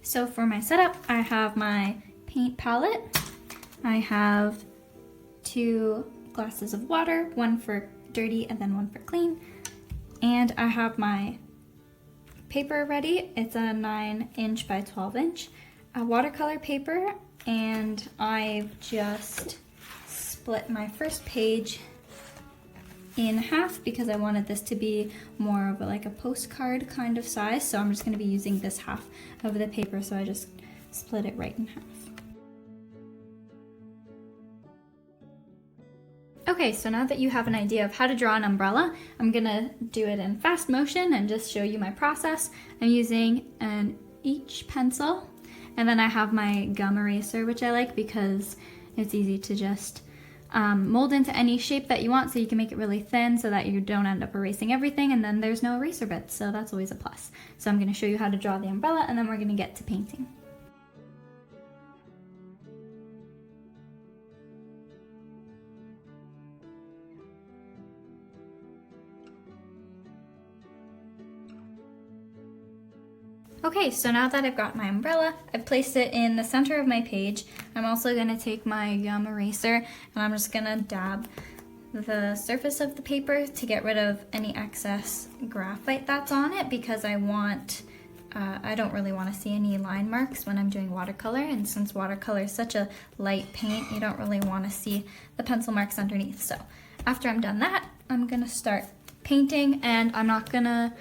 So for my setup, I have my paint palette. I have 2 glasses of water, one for dirty and then one for clean. And I have my paper ready. It's a 9" by 12" watercolor paper, and I've just split my first page in half because I wanted this to be more of like a postcard kind of size. So I'm just going to be using this half of the paper, so I just split it right in half. Okay, so now that you have an idea of how to draw an umbrella, I'm gonna do it in fast motion and just show you my process. I'm using an H pencil, and then I have my gum eraser, which I like because it's easy to just mold into any shape that you want, so you can make it really thin so that you don't end up erasing everything, and then there's no eraser bits, so that's always a plus. So I'm gonna show you how to draw the umbrella, and then we're gonna get to painting. Okay, so now that I've got my umbrella, I've placed it in the center of my page. I'm also gonna take my gum eraser and I'm just gonna dab the surface of the paper to get rid of any excess graphite that's on it, because I don't really want to see any line marks when I'm doing watercolor, and since watercolor is such a light paint, you don't really want to see the pencil marks underneath. So after I'm done that, I'm gonna start painting, and I'm not gonna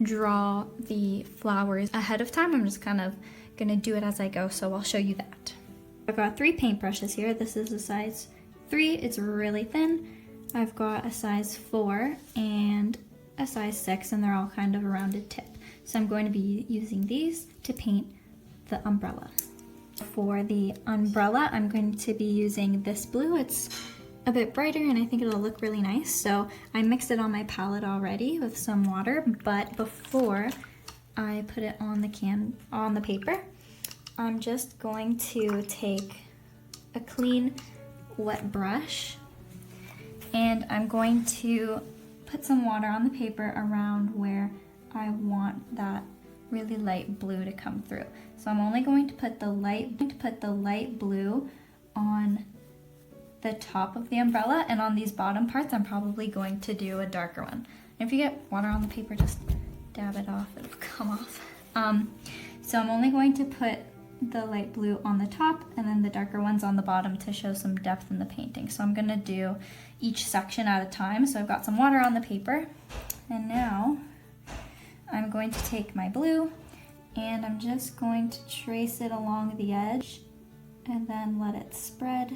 draw the flowers ahead of time. I'm just kind of gonna do it as I go, so I'll show you that. I've got 3 paintbrushes here. This is a size 3, it's really thin. I've got a size 4 and a size 6, and they're all kind of a rounded tip. So I'm going to be using these to paint the umbrella. For the umbrella, I'm going to be using this blue. It's a bit brighter and I think it'll look really nice. So I mixed it on my palette already with some water, but before I put it on the paper, I'm just going to take a clean wet brush and I'm going to put some water on the paper around where I want that really light blue to come through. So I'm only going to put the light blue on the top of the umbrella, and on these bottom parts I'm probably going to do a darker one. And if you get water on the paper, just dab it off, it'll come off. So I'm only going to put the light blue on the top and then the darker ones on the bottom to show some depth in the painting. So I'm gonna do each section at a time. So I've got some water on the paper, and now I'm going to take my blue and I'm just going to trace it along the edge and then let it spread.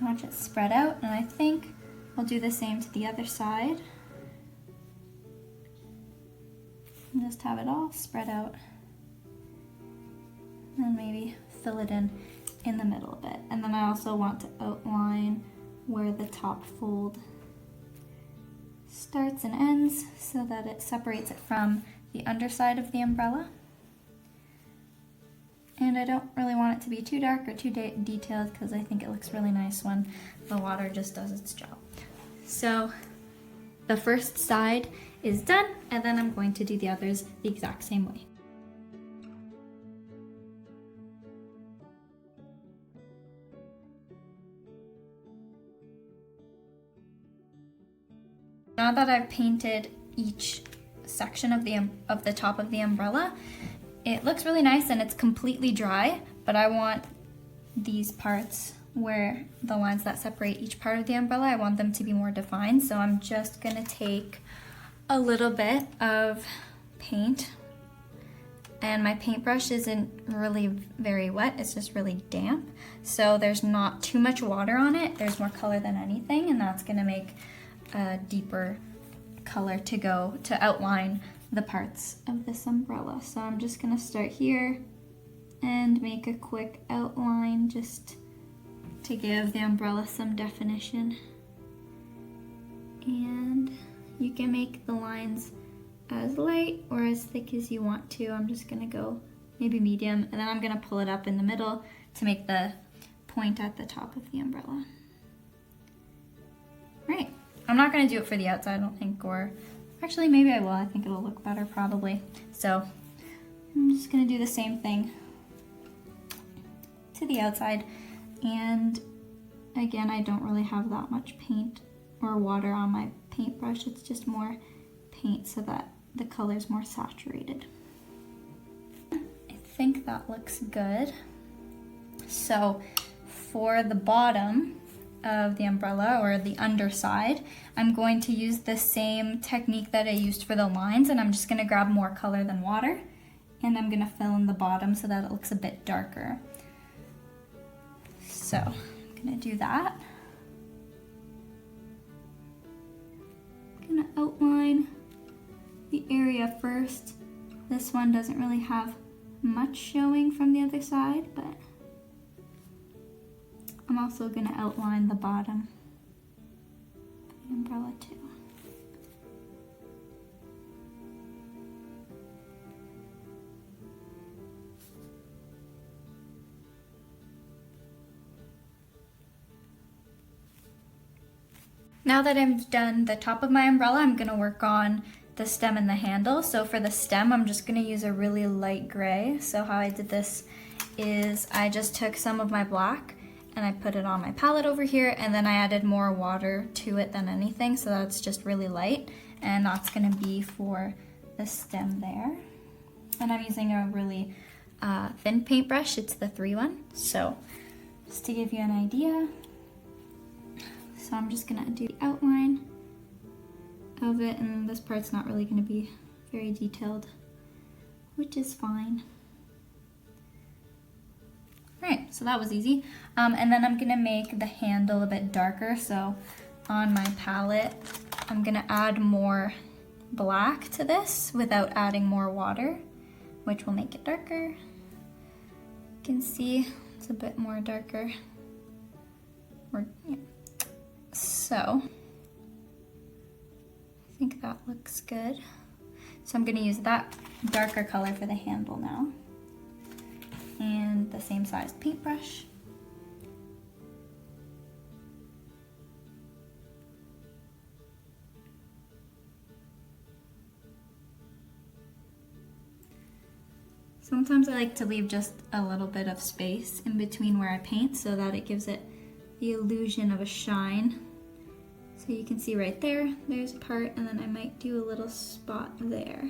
Watch it spread out, and I think I'll do the same to the other side. And just have it all spread out. And then maybe fill it in the middle a bit. And then I also want to outline where the top fold starts and ends so that it separates it from the underside of the umbrella. And I don't really want it to be too dark or too detailed because I think it looks really nice when the water just does its job. So the first side is done, and then I'm going to do the others the exact same way. Now that I've painted each section of the top of the umbrella, it looks really nice and it's completely dry, but I want these parts where the lines that separate each part of the umbrella, I want them to be more defined. So I'm just gonna take a little bit of paint, and my paintbrush isn't really very wet, it's just really damp. So there's not too much water on it, there's more color than anything, and that's gonna make a deeper color to go to outline the parts of this umbrella. So I'm just gonna start here and make a quick outline just to give the umbrella some definition. And you can make the lines as light or as thick as you want to. I'm just gonna go maybe medium, and then I'm gonna pull it up in the middle to make the point at the top of the umbrella. Right. I'm not gonna do it for the outside, I don't think, or Actually, maybe I will. I think it'll look better probably. So I'm just gonna do the same thing to the outside. And again, I don't really have that much paint or water on my paintbrush. It's just more paint so that the color's more saturated. I think that looks good. So for the bottom of the umbrella, or the underside, I'm going to use the same technique that I used for the lines, and I'm just gonna grab more color than water, and I'm gonna fill in the bottom so that it looks a bit darker. So I'm gonna do that. I'm gonna outline the area first. This one doesn't really have much showing from the other side, but I'm also gonna outline the bottom of the umbrella too. Now that I've done the top of my umbrella, I'm gonna work on the stem and the handle. So for the stem, I'm just gonna use a really light gray. So how I did this is I just took some of my black and I put it on my palette over here, and then I added more water to it than anything, so that's just really light, and that's gonna be for the stem there. And I'm using a really thin paintbrush, it's the 3 one, so just to give you an idea. So I'm just gonna do the outline of it, and this part's not really gonna be very detailed, which is fine. Alright, so that was easy. And then I'm gonna make the handle a bit darker. So on my palette, I'm gonna add more black to this without adding more water, which will make it darker. You can see it's a bit more darker. So I think that looks good. So I'm gonna use that darker color for the handle now, and the same size paintbrush. Sometimes I like to leave just a little bit of space in between where I paint so that it gives it the illusion of a shine. So you can see right there, there's a part, and then I might do a little spot there.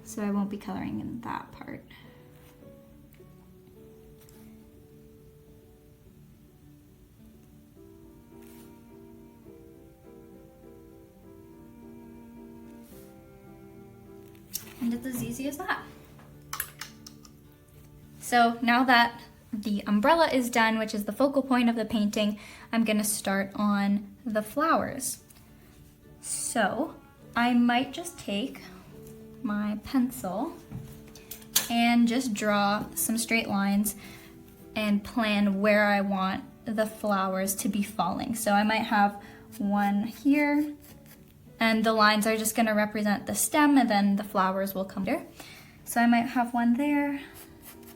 So I won't be coloring in that part. And it's as easy as that. So now that the umbrella is done, which is the focal point of the painting, I'm gonna start on the flowers. So I might just take my pencil and just draw some straight lines and plan where I want the flowers to be falling. So I might have one here, and the lines are just gonna represent the stem, and then the flowers will come there. So I might have one there,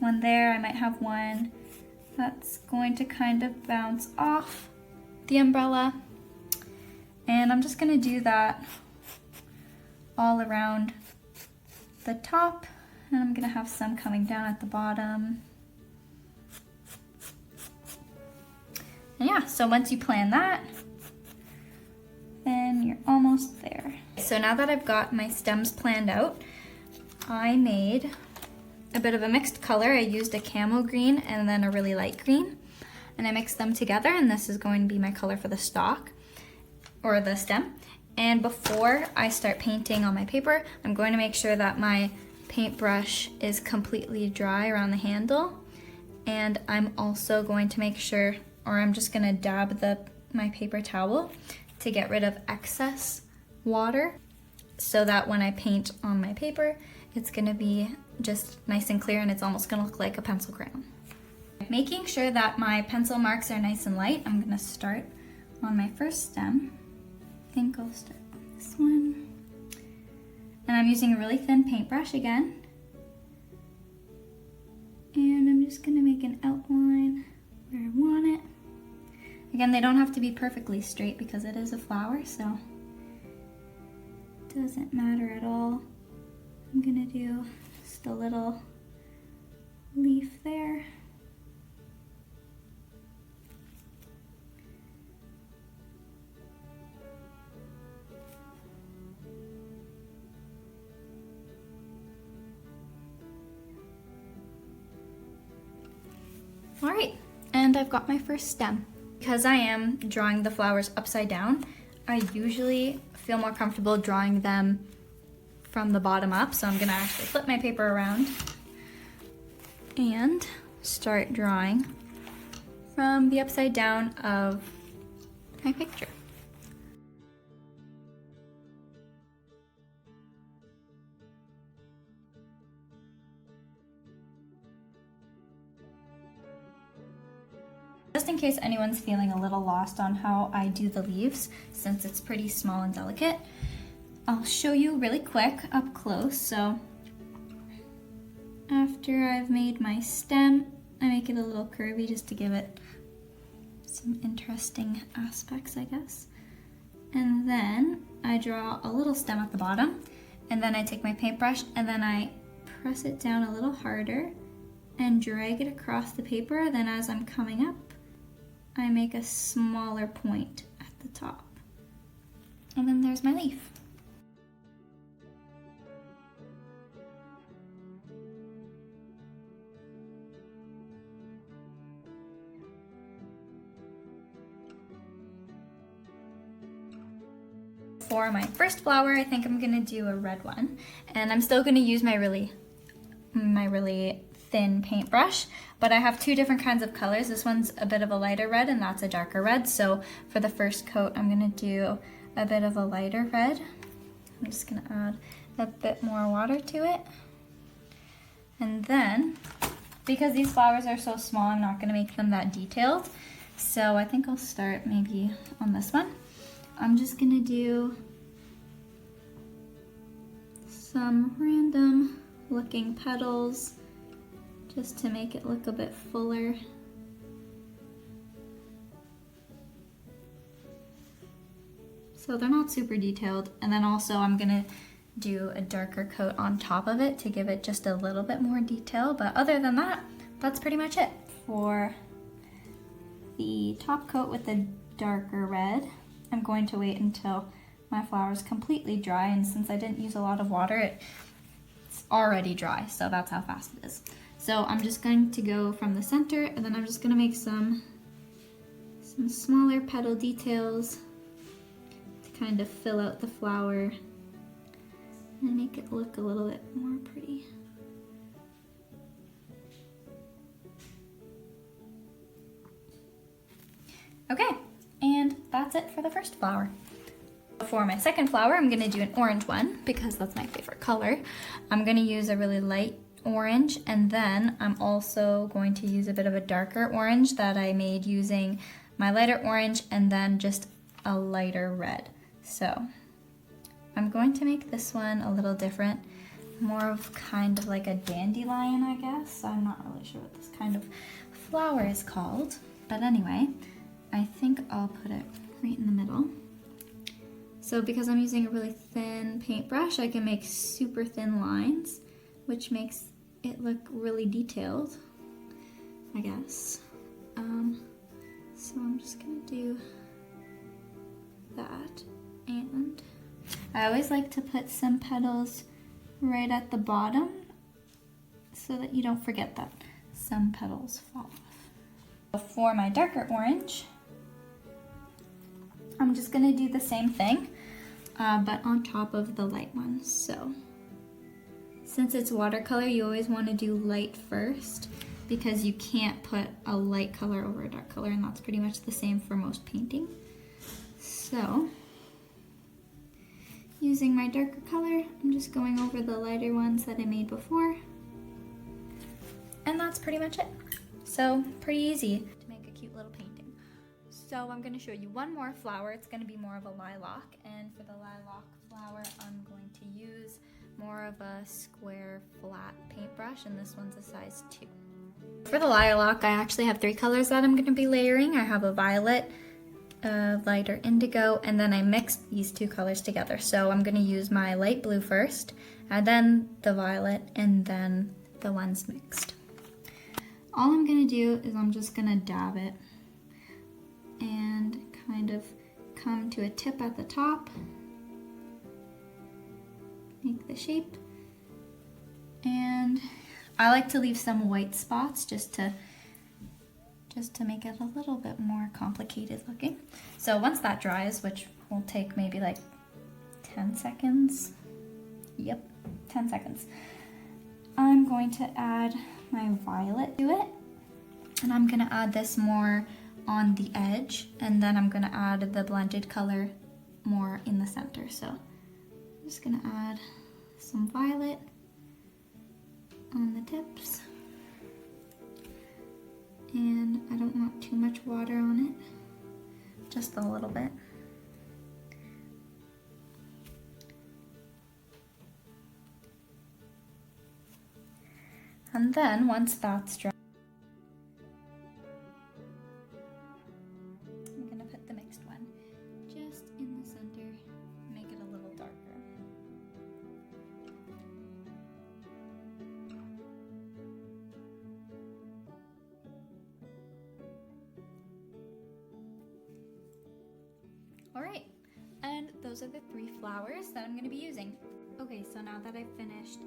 I might have one that's going to kind of bounce off the umbrella. And I'm just gonna do that all around the top, and I'm gonna have some coming down at the bottom. And yeah, so once you plan that, then you're almost there. So now that I've got my stems planned out, I made a bit of a mixed color. I used a camo green and then a really light green, and I mixed them together, and this is going to be my color for the stalk, or the stem. And before I start painting on my paper, I'm going to make sure that my paintbrush is completely dry around the handle, and I'm also going to make sure, or I'm just gonna dab my paper towel to get rid of excess water, so that when I paint on my paper, it's gonna be just nice and clear, and it's almost gonna look like a pencil crayon. Making sure that my pencil marks are nice and light, I'm gonna start on my first stem. I think I'll start on this one. And I'm using a really thin paintbrush again. And I'm just gonna make an outline where I want it. Again, they don't have to be perfectly straight because it is a flower, so doesn't matter at all. I'm gonna do just a little leaf there. All right, and I've got my first stem. Because I am drawing the flowers upside down, I usually feel more comfortable drawing them from the bottom up. So I'm gonna actually flip my paper around and start drawing from the upside down of my picture. Just in case anyone's feeling a little lost on how I do the leaves, since it's pretty small and delicate, I'll show you really quick up close. So after I've made my stem, I make it a little curvy just to give it some interesting aspects, I guess. And then I draw a little stem at the bottom, and then I take my paintbrush and then I press it down a little harder and drag it across the paper. Then as I'm coming up, I make a smaller point at the top. And then there's my leaf. For my first flower, I think I'm gonna do a red one. And I'm still gonna use my really thin paintbrush, but I have two different kinds of colors. This one's a bit of a lighter red and that's a darker red. So for the first coat, I'm gonna do a bit of a lighter red. I'm just gonna add a bit more water to it. And then, because these flowers are so small, I'm not gonna make them that detailed. So I think I'll start maybe on this one. I'm just gonna do some random looking petals just to make it look a bit fuller. So they're not super detailed. And then also I'm gonna do a darker coat on top of it to give it just a little bit more detail. But other than that, that's pretty much it. For the top coat with the darker red, I'm going to wait until my flower is completely dry, and since I didn't use a lot of water, it's already dry, so that's how fast it is. So I'm just going to go from the center, and then I'm just going to make some smaller petal details to kind of fill out the flower and make it look a little bit more pretty. Okay, and that's it for the first flower. For my second flower, I'm gonna do an orange one because that's my favorite color. I'm gonna use a really light orange, and then I'm also going to use a bit of a darker orange that I made using my lighter orange and then just a lighter red. So I'm going to make this one a little different, more of kind of like a dandelion, I guess. I'm not really sure what this kind of flower is called, but anyway, I think I'll put it right in the middle. So because I'm using a really thin paintbrush, I can make super thin lines, which makes it look really detailed, I guess. So I'm just gonna do that. And I always like to put some petals right at the bottom so that you don't forget that some petals fall off. For my darker orange, I'm just gonna do the same thing, but on top of the light one. So since it's watercolor, you always wanna do light first because you can't put a light color over a dark color, and that's pretty much the same for most painting. So using my darker color, I'm just going over the lighter ones that I made before. And that's pretty much it. So pretty easy to make a cute little painting. So I'm going to show you one more flower. It's going to be more of a lilac, and for the lilac flower I'm going to use more of a square flat paintbrush, and this one's a size 2. For the lilac, I actually have 3 colors that I'm going to be layering. I have a violet, a lighter indigo, and then I mixed these two colors together. So I'm gonna use my light blue first, and then the violet, and then the ones mixed. All I'm gonna do is I'm just gonna dab it and kind of come to a tip at the top, make the shape, and I like to leave some white spots just to make it a little bit more complicated looking. So once that dries, which will take maybe like 10 seconds, yep, 10 seconds, I'm going to add my violet to it, and I'm gonna add this more on the edge, and then I'm gonna add the blended color more in the center. So I'm just gonna add some violet on the tips, and I don't want too much water on it, just a little bit. And then once that's dry, I'm gonna put the mixed one just in the center, make it a little darker. All right, and those are the 3 flowers that I'm gonna be using. Okay, so now that I've finished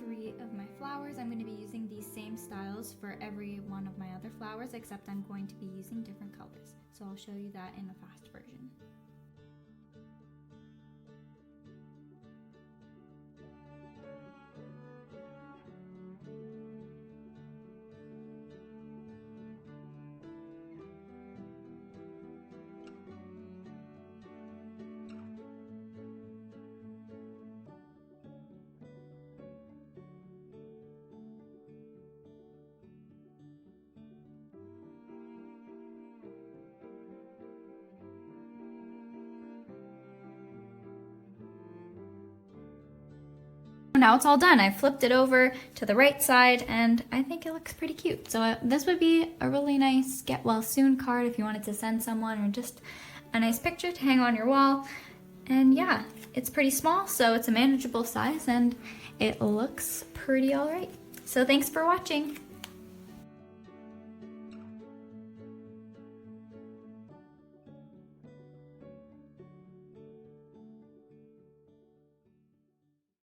3 of my flowers, I'm going to be using these same styles for every one of my other flowers, except I'm going to be using different colors. So I'll show you that in a fast version. Now it's all done. I flipped it over to the right side, and I think it looks pretty cute. So this would be a really nice get well soon card if you wanted to send someone, or just a nice picture to hang on your wall. And yeah, it's pretty small, so it's a manageable size, and it looks pretty all right. So thanks for watching.